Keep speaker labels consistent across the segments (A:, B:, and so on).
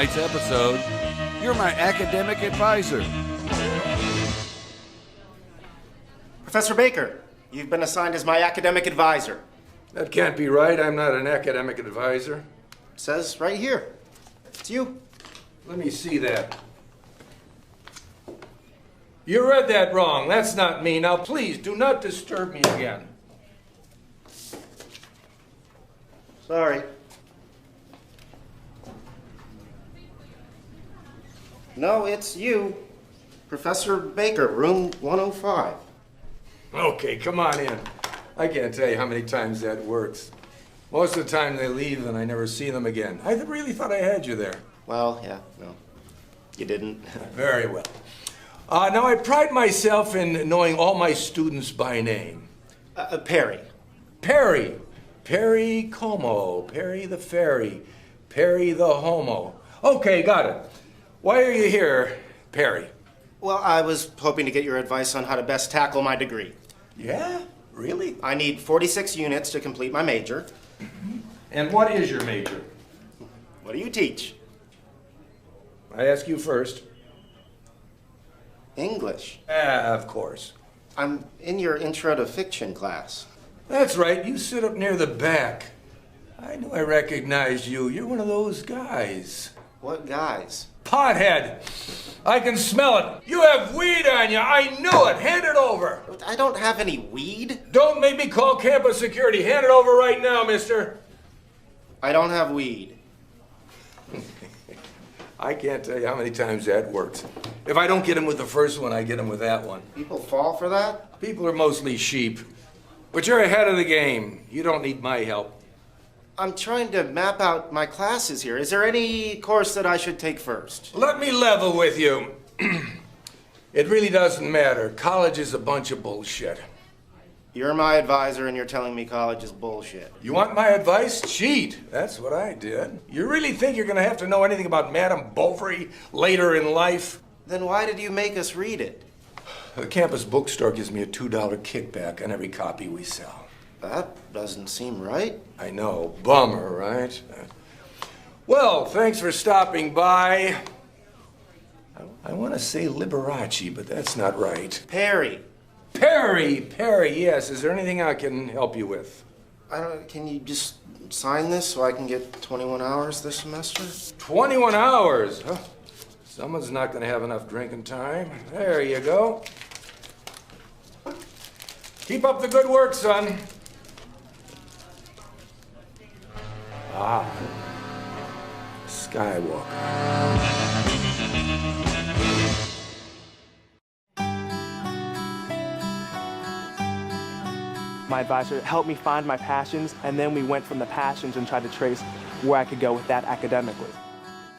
A: tonight's episode, you're my academic advisor.
B: Professor Baker, you've been assigned as my academic advisor.
C: That can't be right. I'm not an academic advisor.
B: It says right here. It's you.
C: Let me see that. You read that wrong. That's not me. Now, please, do not disturb me again.
B: Sorry. No, it's you. Professor Baker, room 105.
C: Okay, come on in. I can't tell you how many times that works. Most of the time they leave and I never see them again. I really thought I had you there.
B: Well, yeah, no. You didn't.
C: Very well. Now, I pride myself in knowing all my students by name.
B: Perry.
C: Perry. Perry Como. Perry the Fairy. Perry the Homo. Okay, got it. Why are you here, Perry?
B: Well, I was hoping to get your advice on how to best tackle my degree.
C: Yeah? Really?
B: I need 46 units to complete my major.
C: And what is your major?
B: What do you teach?
C: I ask you first.
B: English.
C: Of course.
B: I'm in your intro to fiction class.
C: That's right. You sit up near the back. I knew I recognized you. You're one of those guys.
B: What guys?
C: Pothead. I can smell it. You have weed on you. I knew it. Hand it over.
B: I don't have any weed.
C: Don't make me call campus security. Hand it over right now, mister.
B: I don't have weed.
C: I can't tell you how many times that works. If I don't get him with the first one, I get him with that one.
B: People fall for that?
C: People are mostly sheep. But you're ahead of the game. You don't need my help.
B: I'm trying to map out my classes here. Is there any course that I should take first?
C: Let me level with you. It really doesn't matter. College is a bunch of bullshit.
B: You're my advisor and you're telling me college is bullshit.
C: You want my advice? Cheat. That's what I did. You really think you're going to have to know anything about Madame Bovary later in life?
B: Then why did you make us read it?
C: The campus bookstore gives me a $2 kickback on every copy we sell.
B: That doesn't seem right.
C: I know. Bummer, right? Well, thanks for stopping by. I want to say Liberace, but that's not right.
B: Perry.
C: Perry, yes. Is there anything I can help you with?
B: Can you just sign this so I can get 21 hours this semester?
C: 21 hours? Huh? Someone's not going to have enough drinking time. There you go. Keep up the good work, son. Ah, Skywalker.
D: My advisor helped me find my passions, and then we went from the passions and tried to trace where I could go with that academically.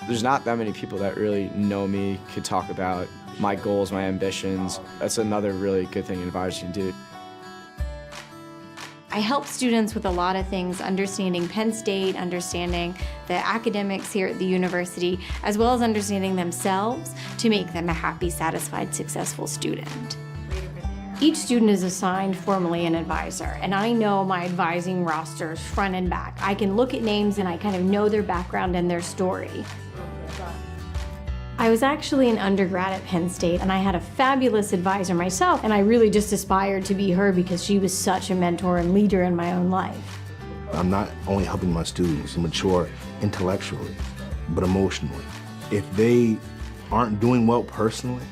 E: There's not that many people that really know me, could talk about my goals, my ambitions. That's another really good thing an advisor can do.
F: I help students with a lot of things, understanding Penn State, understanding the academics here at the university, as well as understanding themselves to make them a happy, satisfied, successful student. Each student is assigned formally an advisor, and I know my advising rosters front and back. I can look at names and I kind of know their background and their story. I was actually an undergrad at Penn State, and I had a fabulous advisor myself, and I really just aspired to be her because she was such a mentor and leader in my own life.
G: I'm not only helping my students mature intellectually, but emotionally. If they aren't doing well personally,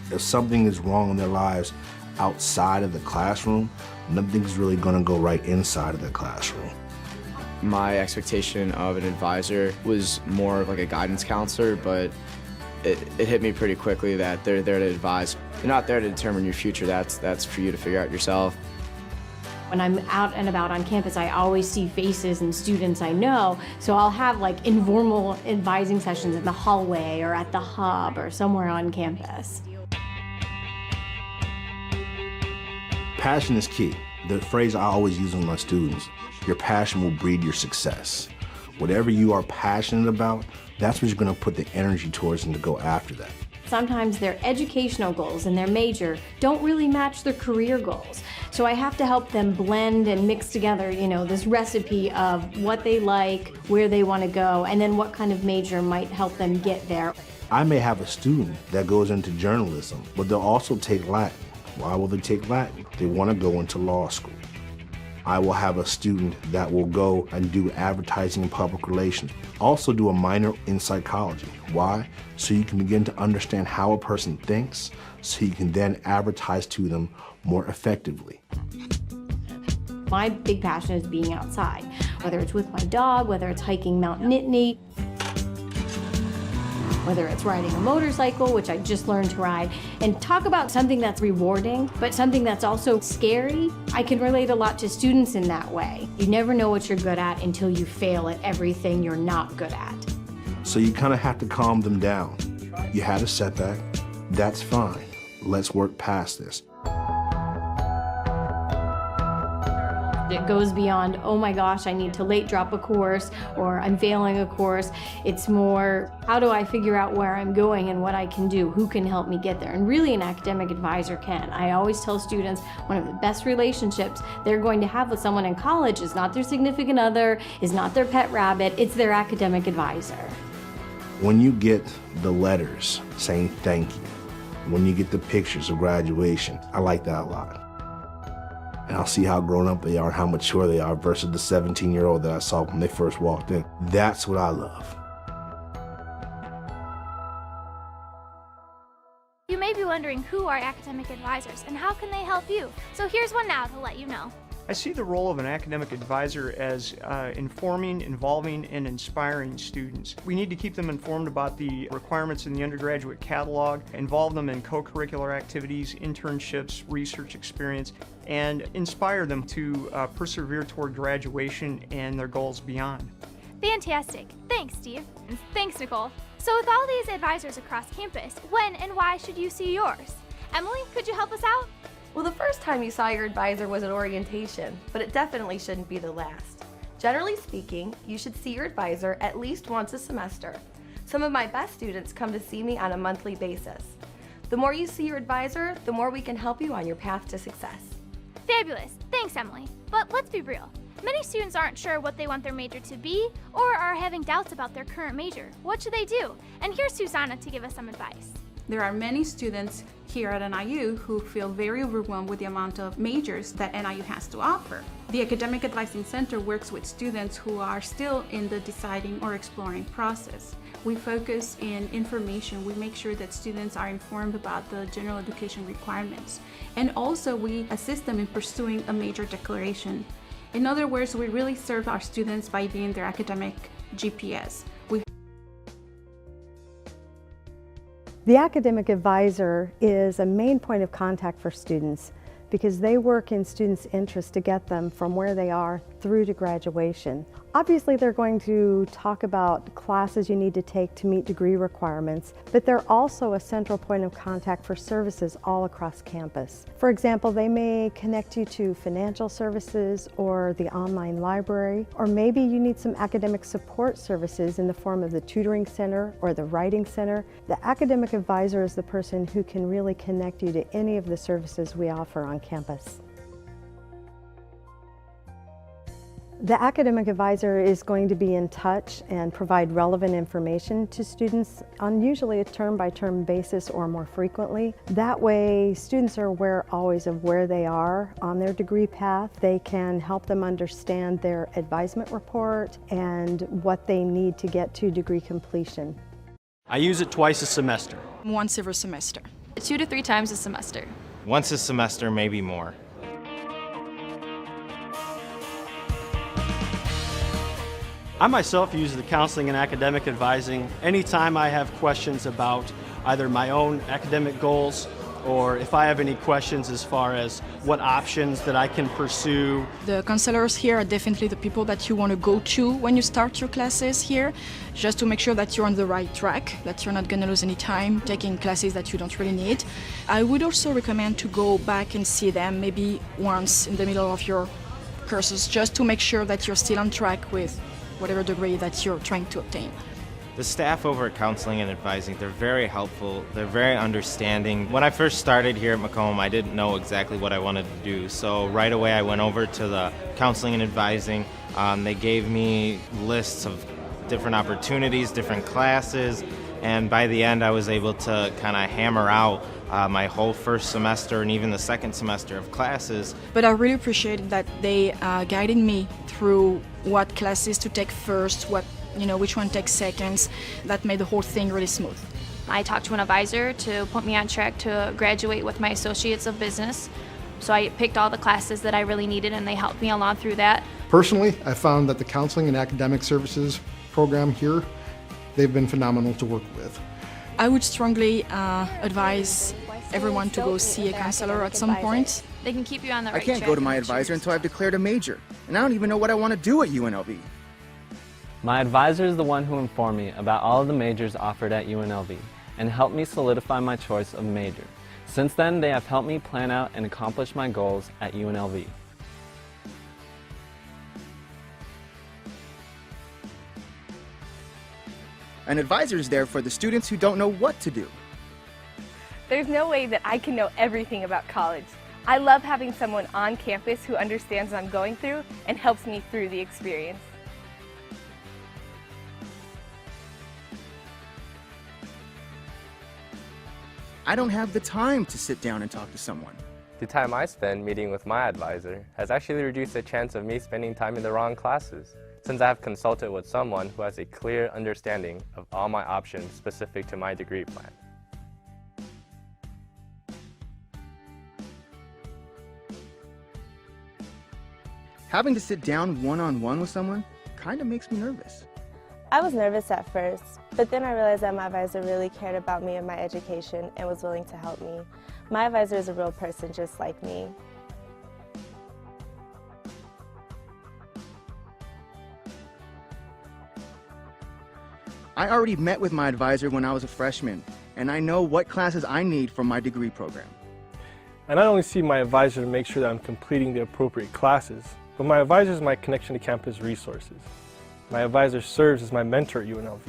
G: if something is wrong in their lives outside of the classroom, nothing's really gonna go right inside of the classroom.
E: My expectation of an advisor was more of like a guidance counselor, but it hit me pretty quickly that they're there to advise. They're not there to determine your future. That's for you to figure out yourself.
F: When I'm out and about on campus, I always see faces and students I know, so I'll have like informal advising sessions in the hallway or at the hub or somewhere on campus.
G: Passion is key. The phrase I always use with my students, your passion will breed your success. Whatever you are passionate about, that's what you're gonna put the energy towards and to go after that.
F: Sometimes their educational goals and their major don't really match their career goals. So I have to help them blend and mix together, this recipe of what they like, where they want to go, and then what kind of major might help them get there.
G: I may have a student that goes into journalism, but they'll also take Latin. Why will they take Latin? They want to go into law school. I will have a student that will go and do advertising and public relations. Also do a minor in psychology. Why? So you can begin to understand how a person thinks, so you can then advertise to them more effectively.
F: My big passion is being outside, whether it's with my dog, whether it's hiking Mount Nittany, whether it's riding a motorcycle, which I just learned to ride, and talk about something that's rewarding, but something that's also scary. I can relate a lot to students in that way. You never know what you're good at until you fail at everything you're not good at.
G: So you kind of have to calm them down. You had a setback, that's fine. Let's work past this.
F: It goes beyond, oh my gosh, I need to late drop a course, or I'm failing a course. It's more, how do I figure out where I'm going and what I can do? Who can help me get there? And really an academic advisor can. I always tell students one of the best relationships they're going to have with someone in college is not their significant other, is not their pet rabbit, it's their academic advisor.
G: When you get the letters saying thank you, when you get the pictures of graduation, I like that a lot. And I'll see how grown up they are, how mature they are versus the 17-year-old that I saw when they first walked in. That's what I love.
H: You may be wondering who are academic advisors and how can they help you. So here's one now to let you know.
I: I see the role of an academic advisor as informing, involving, and inspiring students. We need to keep them informed about the requirements in the undergraduate catalog, involve them in co-curricular activities, internships, research experience, and inspire them to persevere toward graduation and their goals beyond.
H: Fantastic. Thanks, Steve. And thanks, Nicole. So with all these advisors across campus, when and why should you see yours? Emily, could you help us out?
J: Well, the first time you saw your advisor was at orientation, but it definitely shouldn't be the last. Generally speaking, you should see your advisor at least once a semester. Some of my best students come to see me on a monthly basis. The more you see your advisor, the more we can help you on your path to success.
H: Fabulous. Thanks, Emily. But let's be real. Many students aren't sure what they want their major to be or are having doubts about their current major. What should they do? And here's Susanna to give us some advice.
K: There are many students here at NIU who feel very overwhelmed with the amount of majors that NIU has to offer. The Academic Advising Center works with students who are still in the deciding or exploring process. We focus in information. We make sure that students are informed about the general education requirements. And also we assist them in pursuing a major declaration. In other words, we really serve our students by being their academic GPS.
L: The academic advisor is a main point of contact for students because they work in students' interest to get them from where they are through to graduation. Obviously, they're going to talk about classes you need to take to meet degree requirements, but they're also a central point of contact for services all across campus. For example, they may connect you to financial services or the online library, or maybe you need some academic support services in the form of the tutoring center or the writing center. The academic advisor is the person who can really connect you to any of the services we offer on campus. The academic advisor is going to be in touch and provide relevant information to students on usually a term-by-term basis or more frequently. That way, students are aware always of where they are on their degree path. They can help them understand their advisement report and what they need to get to degree completion.
M: I use it twice a semester.
N: Once every semester.
O: 2 to 3 times a semester.
P: Once a semester, maybe more.
M: I myself use the counseling and academic advising anytime I have questions about either my own academic goals or if I have any questions as far as what options that I can pursue.
N: The counselors here are definitely the people that you want to go to when you start your classes here, just to make sure that you're on the right track, that you're not going to lose any time taking classes that you don't really need. I would also recommend to go back and see them maybe once in the middle of your courses, just to make sure that you're still on track with whatever degree that you're trying to obtain.
P: The staff over at Counseling and Advising, they're very helpful, they're very understanding. When I first started here at Macomb, I didn't know exactly what I wanted to do, so right away I went over to the Counseling and Advising. They gave me lists of different opportunities, different classes, and by the end I was able to kind of hammer out my whole first semester and even the second semester of classes.
N: But I really appreciated that they guided me through what classes to take first, which one takes seconds. That made the whole thing really smooth.
O: I talked to an advisor to put me on track to graduate with my Associates of Business. So I picked all the classes that I really needed and they helped me along through that.
Q: Personally, I found that the Counseling and Academic Services program here, they've been phenomenal to work with.
N: I would strongly advise everyone to go see a counselor at some point.
O: They can keep you on the right
R: I can't
O: track
R: go to my advisor until I've declared a major, and I don't even know what I want to do at UNLV.
S: My advisor is the one who informed me about all of the majors offered at UNLV and helped me solidify my choice of major. Since then, they have helped me plan out and accomplish my goals at UNLV.
R: An advisor is there for the students who don't know what to do.
J: There's no way that I can know everything about college. I love having someone on campus who understands what I'm going through and helps me through the experience.
R: I don't have the time to sit down and talk to someone.
T: The time I spend meeting with my advisor has actually reduced the chance of me spending time in the wrong classes, since I have consulted with someone who has a clear understanding of all my options specific to my degree plan.
R: Having to sit down one-on-one with someone kind of makes me nervous.
U: I was nervous at first, but then I realized that my advisor really cared about me and my education and was willing to help me. My advisor is a real person just like me.
R: I already met with my advisor when I was a freshman, and I know what classes I need for my degree program.
V: I not only see my advisor to make sure that I'm completing the appropriate classes, but my advisor is my connection to campus resources. My advisor serves as my mentor at UNLV.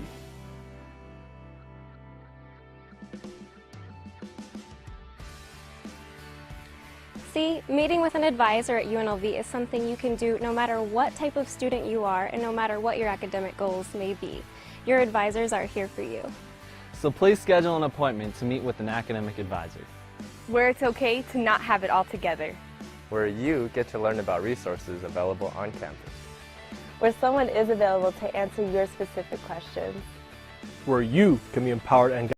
W: See, meeting with an advisor at UNLV is something you can do no matter what type of student you are and no matter what your academic goals may be. Your advisors are here for you.
S: So please schedule an appointment to meet with an academic advisor.
J: Where it's okay to not have it all together.
T: Where you get to learn about resources available on campus.
U: Where someone is available to answer your specific questions.
V: Where you can be empowered and